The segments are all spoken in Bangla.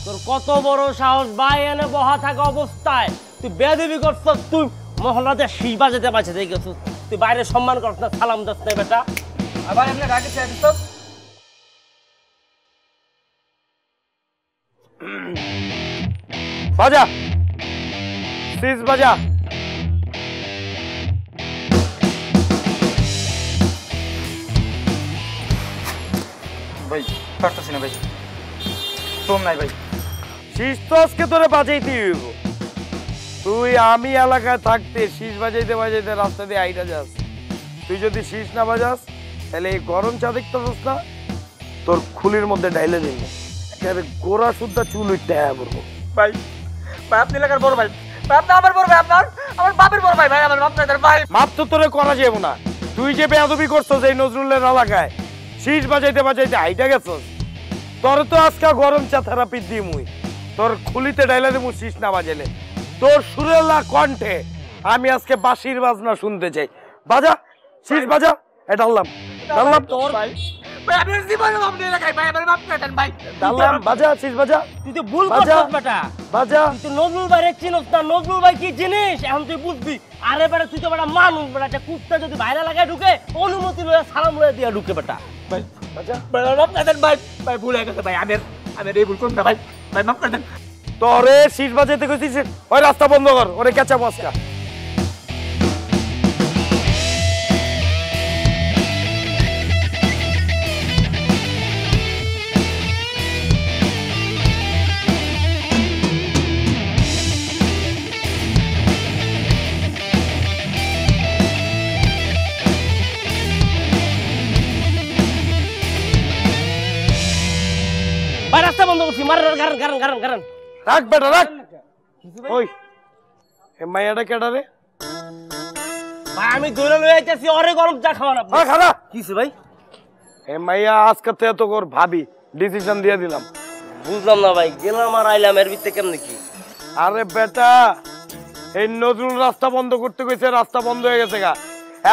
তোর কত বড় সাহস ভাই এনে বহা থাকা অবস্থায় তুই বেয়াদবি করছস তুই মহল্লাতে শীষ বাজাতে পারছে দেখেছিস তুই বাইরে সম্মান করছ না সালাম দাস না বেটা আবার এমনি রাগে চাই দিছস বাজা শীষ বাজা ভাই পারতাছি না ভাই তোম নাই ভাই শীষ তো আজকে তোরে বাজাইতে হইব তুই আমি এলাকায় থাকতে শীষ বাজাইতে বাজাইতে রাস্তা দিয়ে আইটা যাস তুই যদি শীষ না বাজাস তাহলে এই গরম চা দেখতেছিস না তোর খুলির মধ্যে ডাইলে দিন গোড়া শুদ্ধা চুল উঠতে পড়বো ভাই ভাই আপনি এলাকার বড় ভাই ভাই আপনি আমার বড় ভাই আপনার আমার বাপের বড় ভাই ভাই আমার আপনাদের ভাই মাপ তো তোরে করা যাবো না তুই যে বেয়াদবি করছস এই নজরুলের এলাকায় শীষ বাজাইতে বাজাইতে আইটা গেছস তোর তো আজকে গরম চা থেরাপি দিই মুই তোর খুলিতে ডাইলে দেবো শীষ না বাজাইলে তোর সুরেলা কণ্ঠে আমি আজকে বাঁশির বাজনা শুনতে চাই বাজা শীষ বাজা এটা ডাললাম ডাললাম তোর ভাই ভাই আমি জীবনে আপনি এলাকায় ভাই আমার বাপ কাটেন ভাই ডাললাম বাজা শীষ বাজা তুই তো ভুল করছস বেটা বাজা তুই নজরুল ভাই চিনস না নজরুল ভাই কি জিনিস এখন তুই বুঝবি আরে বেটা তুই তো বেটা মানুষ বেটা একটা কুত্তা যদি বাইরে লাগায় ঢুকে অনুমতি লয়ে সালাম লয়ে দিয়া ঢুকে বেটা ভাই বাজা ভাই আমার বাপ কাটেন ভাই ভাই ভুল হয়ে গেছে ভাই আমি এই ভুল করব না ভাই ভাই মাফ করে দেন তোরে শীষ বাজাইতে কইছিস ওই রাস্তা বন্ধ কর ওরে কেঁচা বসকা ভাই রাস্তা বন্ধ করছি মার কারণ কারণ কারণ কারণ রাখ বেটা রাখ ওই এ মাইয়াটা কেডা রে ভাই আমি দৌড়ে লয়ে আইতাছি ওরে গরম চা খাওয়ান আপনি খানা কিছে ভাই এ মাইয়া আজকে থেকে তো কর ভাবি ডিসিশন দিয়ে দিলাম বুঝলাম না ভাই গেলাম আর আইলাম এর ভিতরে কেমনে কি আরে বেটা এই নজরুল রাস্তা বন্ধ করতে কইছে রাস্তা বন্ধ হয়ে গেছে গা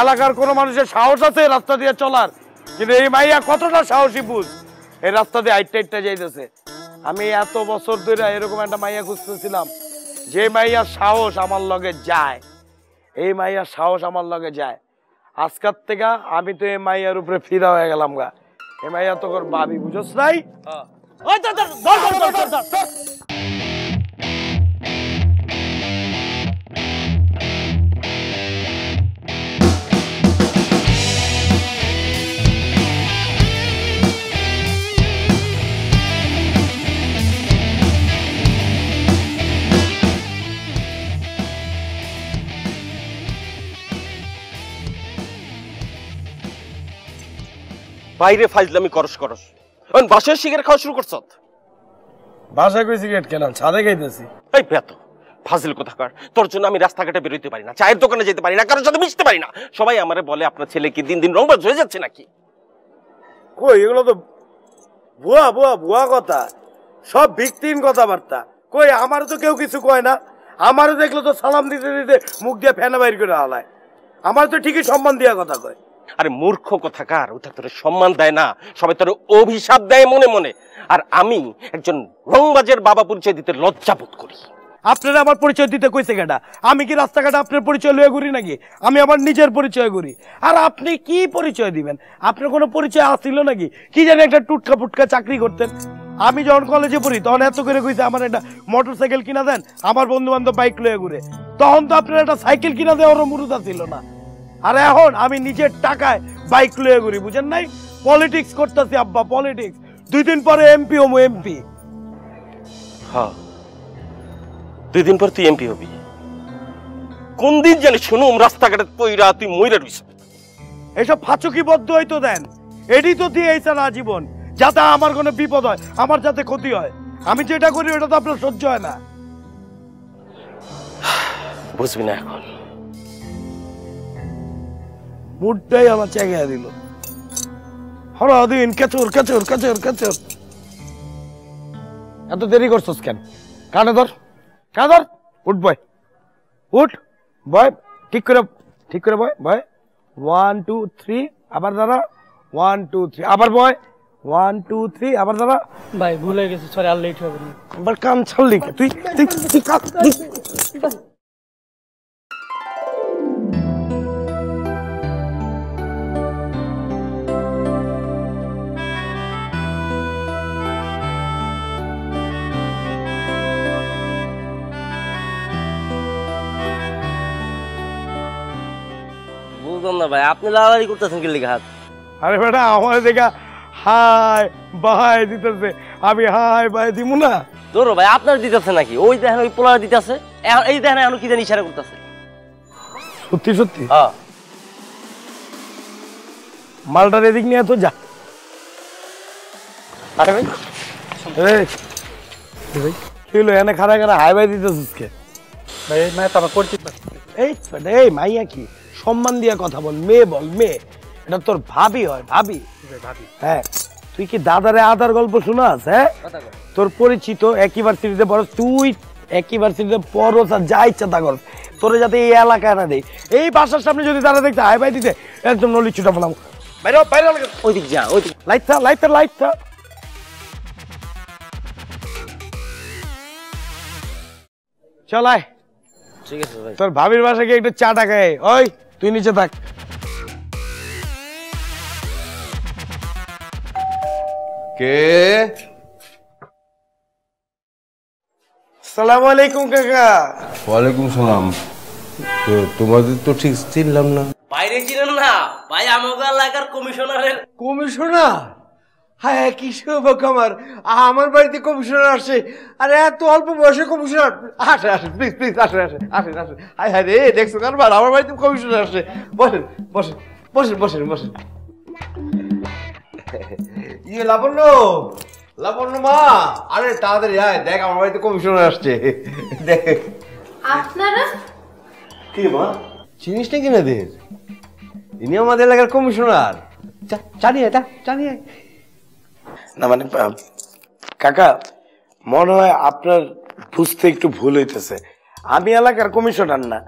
এলাকার কোনো মানুষের সাহস আছে রাস্তা দিয়ে চলার কিন্তু এই মাইয়া কতটা সাহসী বুঝ এই রাস্তা দিয়ে আইটা যাইতেছে আমি এত বছর ধরে এরকম একটা মাইয়া খুঁজতেছিলাম যে মাইয়ার সাহস আমার লগে যায় এই মাইয়ার সাহস আমার লগে যায় আজকাল থেকে আমি তো এই মাইয়ার উপরে ফিরা হয়ে গেলাম গা এই মাইয়া তো কর ভাবি বুঝছ নাই ওই ধর ধর ধর ধর ধর ধর ধর বাইরে ফাইজলামি করস করস এখন বাসায় সিগারেট খাওয়া শুরু করছ বাসায় কই সিগারেট কেন ছাদে খাইতেছি এই বেত ফাজিল কোথাকার তোর জন্য আমি রাস্তাঘাটে বেরোতে পারি না চায়ের দোকানে যেতে পারি না কারোর সাথে মিশতে পারি না সবাই আমারে বলে আপনার ছেলে কি দিন দিন রংবাজ হয়ে যাচ্ছে নাকি কই এগুলো তো ভুয়া ভুয়া ভুয়া কথা সব ভিত্তিহীন কথাবার্তা কই আমারও তো কেউ কিছু কয় না আমারও দেখলো তো সালাম দিতে দিতে মুখ দিয়ে ফেনা বাইর করে হালায় আমার তো ঠিকই সম্মান দিয়া কথা কয় আরে মূর্খ কোথাকার ওটা তোর সম্মান দেয় না সবাই তোর অভিশাপ দেয় মনে মনে আর আমি একজন রংবাজের বাবা পরিচয় দিতে লজ্জা বোধ করি আপনারা আমার পরিচয় দিতে কইছে কেডা আমি কি রাস্তাঘাটে আপনার পরিচয় লয়ে ঘুরি নাকি আমি আমার নিজের পরিচয় করি আর আপনি কি পরিচয় দিবেন আপনার কোনো পরিচয় আসছিল নাকি কি জানি একটা টুটকা ফুটকা চাকরি করতেন আমি যখন কলেজে পড়ি তখন এত করে কইছে আমার একটা মোটরসাইকেল কিনা দেন আমার বন্ধু বান্ধব বাইক লয়ে ঘুরে তখন তো আপনার একটা সাইকেল কিনা দেওয়ারও মুরুদা ছিল না আর এখন আমি নিজের টাকায় বাইক লয়ে ঘুরি বুঝেন নাই পলিটিক্স করতেছি আব্বা পলিটিক্স 2 দিন পরে এমপি হবো এমপি হ্যাঁ 2 দিন পর তুই এমপি হবি কোন দিন জানি শুনুম রাস্তাঘাটে পইরা তুই মইরা রইছ এইসব ফাঁচুকি বদ্ধ হইতো দেন এডি তো দিয়েছে না জীবন যাতে আমার কোনো বিপদ হয় আমার যাতে ক্ষতি হয় আমি যেটা করি ওটা তো আপনার সহ্য হয় না বুঝবি না এখন মুডটাই আমার চেগে দিল হরদিন কেচুর কেচুর কেচুর কেচুর এত দেরি করছস কেন কানে ধর উঠ বয় উঠ বয় ঠিক করে বয় বয় 1 2 3 আবার দাঁড়া 1 2 3 আবার বয় 1 2 3 আবার দাঁড়া। ভাই ভুলে গেছি, সরি, আর লেট হবে না। আবার কাম ছাড়লি কে? তুই তুই তুই কাজ তুই। বুঝলাম না ভাই, আপনি লাড়ালাড়ি করতেছেন কি লিখা হাত? আরে বেটা আমার দেখা হাই বাই দিতেছে, আমি হাই বাই দিব না? তোর ভাই আপনার দিতেছে নাকি? ওই দেখেন ওই পোলার দিতেছে, এই দেখেন এখন কি জানি ইশারা করতেছে। সত্যি সত্যি হ্যাঁ মালটার এদিক নিয়ে তো যা। আরে ভাই এই ভাই কি হলো এনে খাড়া খাড়া হাই বাই দিতেছিস কে? ভাই এই মায়া তো আমার পরিচিত না। এই বেটা, এই মাইয়া কি সম্মান দিয়ে কথা বল, মেয়ে বল মেয়ে, এটা তোর ভাবি হয়, ভাবি। ভাবি হ্যাঁ তুই কি দাদারে আদার গল্প শোনাস? হ্যাঁ তোর পরিচিত একই ভার্সিটিতে পড়স, তুই একই ভার্সিটিতে পড়স আর যা ইচ্ছা তা করস, তোরে যাতে এই এলাকায় না দেই। এই বাসার সামনে যদি তারা দেখতে হাই বাই দিতে একদম নলি ছুটা ফেলাম। বাইরে বাইরে ওই দিক যা, ওই দিক। লাইটটা লাইটটা লাইটটা চলায়। ঠিক আছে ভাই। তোর ভাবির বাসা গিয়ে একটু চা টা খায়। ওই তুই নিচে থাক। কে? সালাম আলাইকুম কাকা। ওয়ালাইকুম সালাম। তো তোমাদের তো ঠিক চিনলাম না। বাইরে ছিলেন না ভাই, আমাকে এলাকার কমিশনারের। কমিশনার? হ্যাঁ কি সৌভাগ্য আমার, আমার বাড়িতে কমিশনার আসে। আরে এত অল্প বয়সে কমিশনার? আসে আসে, প্লিজ প্লিজ আসে আসে আসেন আসেন। হায় হায় রে, দেখছো কারবার আমার বাড়িতে কমিশনার আসে। বসেন বসেন বসেন বসেন বসেন। ইয়ে লাবণ্য, লাবণ্য মা, আরে তাড়াতাড়ি আয়, দেখ আমার বাড়িতে কমিশনার আসছে। দেখ। আপনারা কি মা, চিনিস না কিনা দের? ইনি আমাদের এলাকার কমিশনার। জানিয়ে এটা জানিয়ে। না মানে কাকা মনে হয় আপনার বুঝতে একটু ভুল হইতেছে। আমি এলাকার কমিশনার না,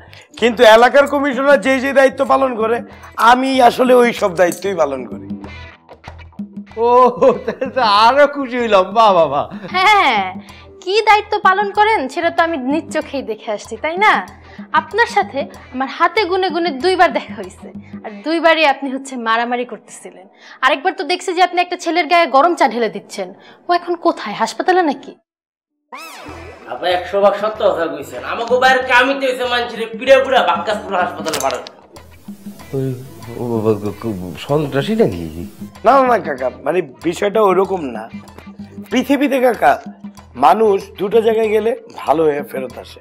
কিন্তু এলাকার কমিশনার যে যে দায়িত্ব পালন করে আমি আসলে ওই সব দায়িত্বই পালন করি। ও তাহলে তো আরো খুশি হইলাম। বাহ বাবা। হ্যাঁ, কি দায়িত্ব পালন করেন সেটা তো আমি নিজ চোখেই দেখে আসছি, তাই না? আপনার সাথে আমার হাতে গুনে গুনে 2 বার দেখা হয়েছে, আর 2 বারই আপনি হচ্ছে মারামারি করতেছিলেন। আরেকবার তো দেখছি যে আপনি একটা ছেলের গায়ে গরম চা ঢেলে দিচ্ছেন। ও এখন কোথায়, হাসপাতালে নাকি? আপনি 100 ভাগ সত্য কথা কইছেন। আমাকে বাইরে কামিতে হইছে মানুষের পিড়ে পুরা বাক্কাসপুর হাসপাতালে পাঠান। সন্ত্রাসী নাকি? না না কাকা, মানে বিষয়টা ওইরকম না। পৃথিবীতে কাকা মানুষ দুটো জায়গায় গেলে ভালো হয়ে ফেরত আসে,